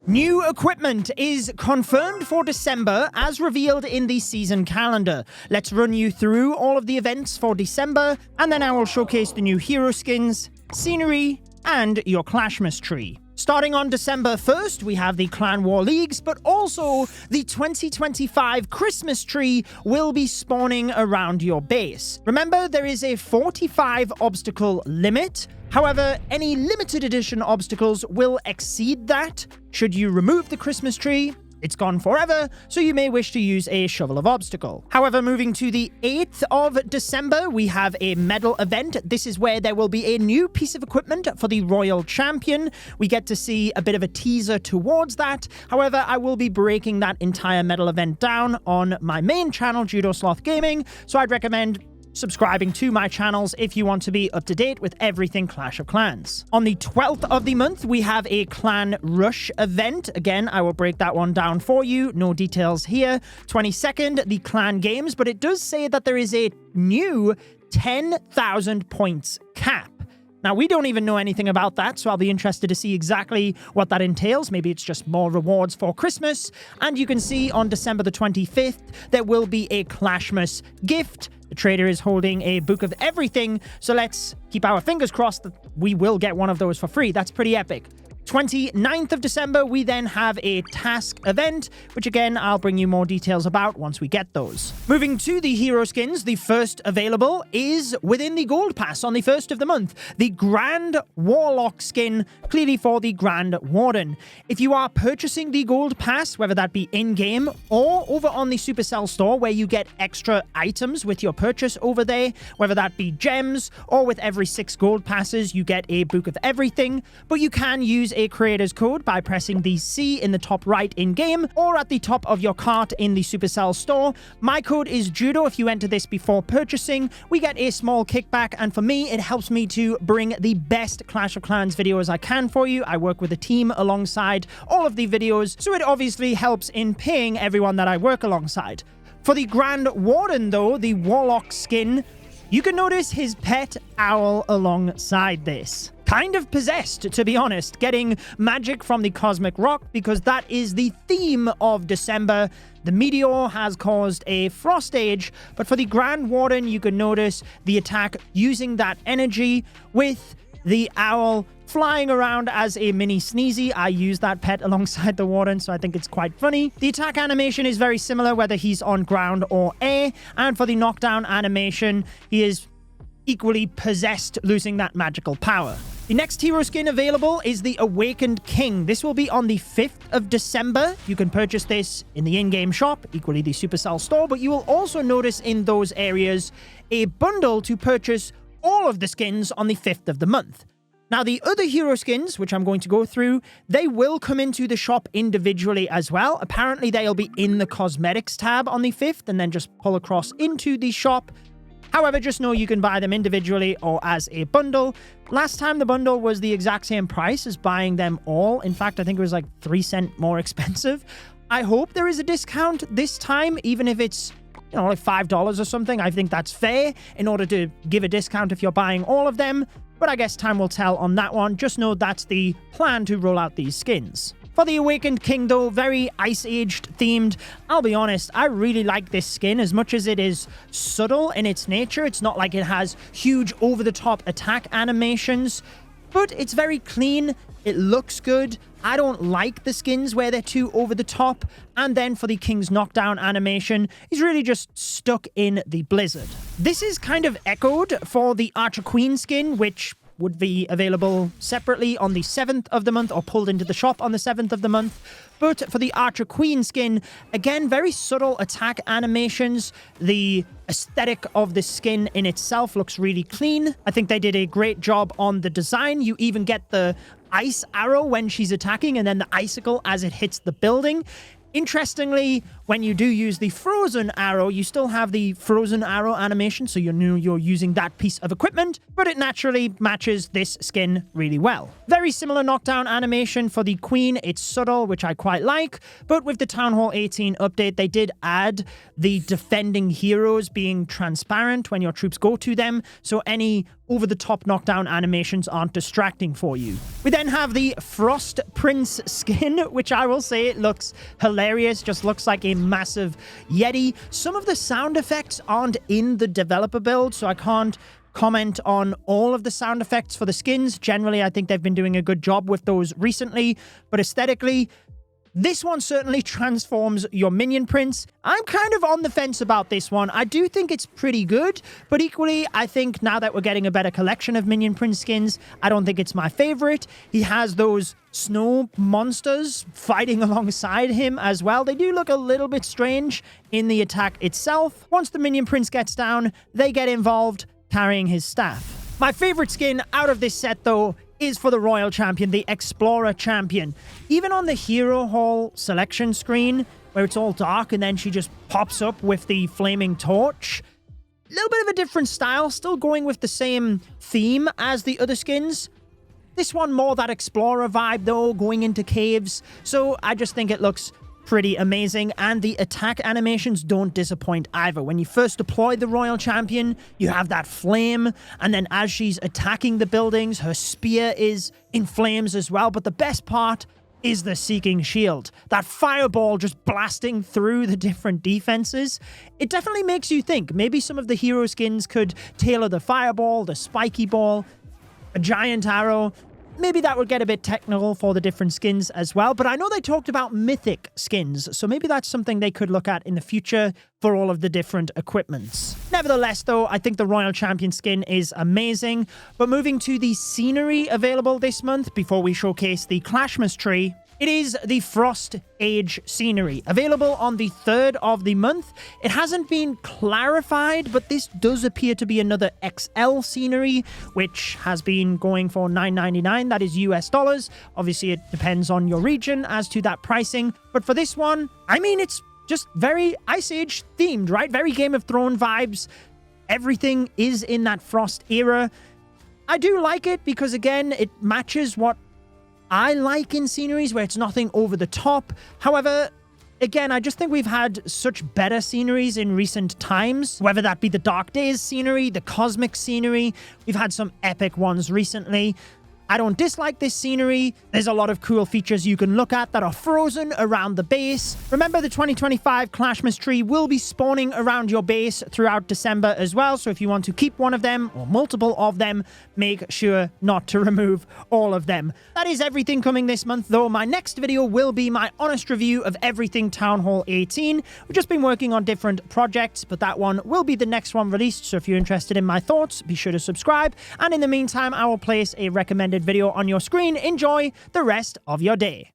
New equipment is confirmed for December as revealed in the season calendar. Let's run you through all of the events for December, and then I will showcase the new hero skins, scenery, and your Clashmas tree. Starting on December 1st, we have the Clan War Leagues, but also the 2025 Christmas tree will be spawning around your base. Remember, there is a 45 obstacle limit. However, any limited edition obstacles will exceed that. Should you remove the Christmas tree, it's gone forever, so you may wish to use a shovel of obstacle. However, moving to the 8th of December, we have a medal event. This is where there will be a new piece of equipment for the Royal Champion. We get to see a bit of a teaser towards that. However, I will be breaking that entire medal event down on my main channel, Judo Sloth Gaming, so I'd recommend subscribing to my channels if you want to be up to date with everything Clash of Clans. On the 12th of the month, we have a Clan Rush event. Again, I will break that one down for you. No details here. 22nd, the Clan Games, but it does say that there is a new 10,000 points cap. Now, we don't even know anything about that, so I'll be interested to see exactly what that entails. Maybe it's just more rewards for Christmas. And you can see on December the 25th, there will be a Clashmas gift. The trader is holding a book of everything, so let's keep our fingers crossed that we will get one of those for free. That's pretty epic. 29th of December, we then have a task event, which again, I'll bring you more details about once we get those. Moving to the hero skins, the first available is within the Gold Pass on the 1st of the month. The Grand Warlock skin, clearly for the Grand Warden. If you are purchasing the Gold Pass, whether that be in-game or over on the Supercell store, where you get extra items with your purchase over there, whether that be gems, or with every 6 Gold Passes, you get a book of everything, but you can use a creator's code by pressing the C in the top right in-game or at the top of your cart in the Supercell store. My code is Judo. If you enter this before purchasing, we get a small kickback, and for me, it helps me to bring the best Clash of Clans videos I can for you. I work with a team alongside all of the videos, so it obviously helps in paying everyone that I work alongside. For the Grand Warden, though, the Warlock skin, you can notice his pet owl alongside this. Kind of possessed, to be honest, getting magic from the Cosmic Rock because that is the theme of December. The meteor has caused a frost age, but for the Grand Warden, you can notice the attack using that energy with the owl flying around as a mini Sneezy. I use that pet alongside the Warden, so I think it's quite funny. The attack animation is very similar whether he's on ground or air, and for the knockdown animation, he is equally possessed, losing that magical power. The next hero skin available is the Awakened King. This will be on the 5th of December. You can purchase this in the in-game shop, equally the Supercell store, but you will also notice in those areas a bundle to purchase all of the skins on the 5th of the month. Now, the other hero skins, which I'm going to go through, they will come into the shop individually as well. Apparently, they'll be in the cosmetics tab on the 5th and then just pull across into the shop. However, just know you can buy them individually or as a bundle. Last time the bundle was the exact same price as buying them all. In fact, I think it was like 3 cents more expensive. I hope there is a discount this time, even if it's, you know, like $5 or something. I think that's fair in order to give a discount if you're buying all of them. But I guess time will tell on that one. Just know that's the plan to roll out these skins. For the Awakened King, though, very Ice Aged themed. I'll be honest, I really like this skin. As much as it is subtle in its nature, it's not like it has huge over-the-top attack animations, but it's very clean. It looks good. I don't like the skins where they're too over-the-top. And then for the King's knockdown animation, he's really just stuck in the blizzard. This is kind of echoed for the Archer Queen skin, which would be available separately on the 7th of the month or pulled into the shop on the 7th of the month. But for the Archer Queen skin, again, very subtle attack animations. The aesthetic of the skin in itself looks really clean. I think they did a great job on the design. You even get the ice arrow when she's attacking and then the icicle as it hits the building. Interestingly, When you do use the frozen arrow, you still have the frozen arrow animation, so you know you're using that piece of equipment, but it naturally matches this skin really well. Very similar knockdown animation for the Queen. It's subtle, which I quite like, but with the Town Hall 18 update, they did add the defending heroes being transparent when your troops go to them, so any over-the-top knockdown animations aren't distracting for you. We then have the Frost Prince skin, which I will say it looks hilarious, just looks like a massive Yeti. Some of the sound effects aren't in the developer build, so I can't comment on all of the sound effects for the skins. Generally, I think they've been doing a good job with those recently, but aesthetically, this one certainly transforms your minion prince. I'm kind of on the fence about this one. I do think it's pretty good, but equally, I think now that we're getting a better collection of minion prince skins, I don't think it's my favorite. He has those snow monsters fighting alongside him as well. They do look a little bit strange in the attack itself. Once the minion prince gets down, they get involved carrying his staff. My favorite skin out of this set, though, is for the Royal Champion, the Explorer Champion. Even on the Hero Hall selection screen, where it's all dark and then she just pops up with the flaming torch, a little bit of a different style, still going with the same theme as the other skins. This one more that Explorer vibe, though, going into caves. So I just think it looks pretty amazing, and the attack animations don't disappoint either. When you first deploy the Royal Champion, you have that flame, and then as she's attacking the buildings, her spear is in flames as well. But the best part is the Seeking Shield. That fireball just blasting through the different defenses. It definitely makes you think. Maybe some of the hero skins could tailor the fireball, the spiky ball, a giant arrow. Maybe that would get a bit technical for the different skins as well, but I know they talked about mythic skins, so maybe that's something they could look at in the future for all of the different equipments. Nevertheless, though, I think the Royal Champion skin is amazing, but moving to the scenery available this month before we showcase the Clashmas tree, it is the Frost Age scenery, available on the 3rd of the month. It hasn't been clarified, but this does appear to be another XL scenery, which has been going for $9.99. That is US dollars. Obviously, it depends on your region as to that pricing. But for this one, I mean, it's just very Ice Age themed, right? Very Game of Thrones vibes. Everything is in that Frost era. I do like it because, again, it matches what I like in sceneries, where it's nothing over the top. However, again, I just think we've had such better sceneries in recent times, whether that be the Dark Days scenery, the Cosmic scenery. We've had some epic ones recently. I don't dislike this scenery. There's a lot of cool features you can look at that are frozen around the base. Remember, the 2025 Clashmas tree will be spawning around your base throughout December as well, so if you want to keep one of them or multiple of them, make sure not to remove all of them. That is everything coming this month, though. My next video will be my honest review of everything Town Hall 18. We've just been working on different projects, but that one will be the next one released, so if you're interested in my thoughts, be sure to subscribe, and in the meantime, I will place a recommended video on your screen. Enjoy the rest of your day.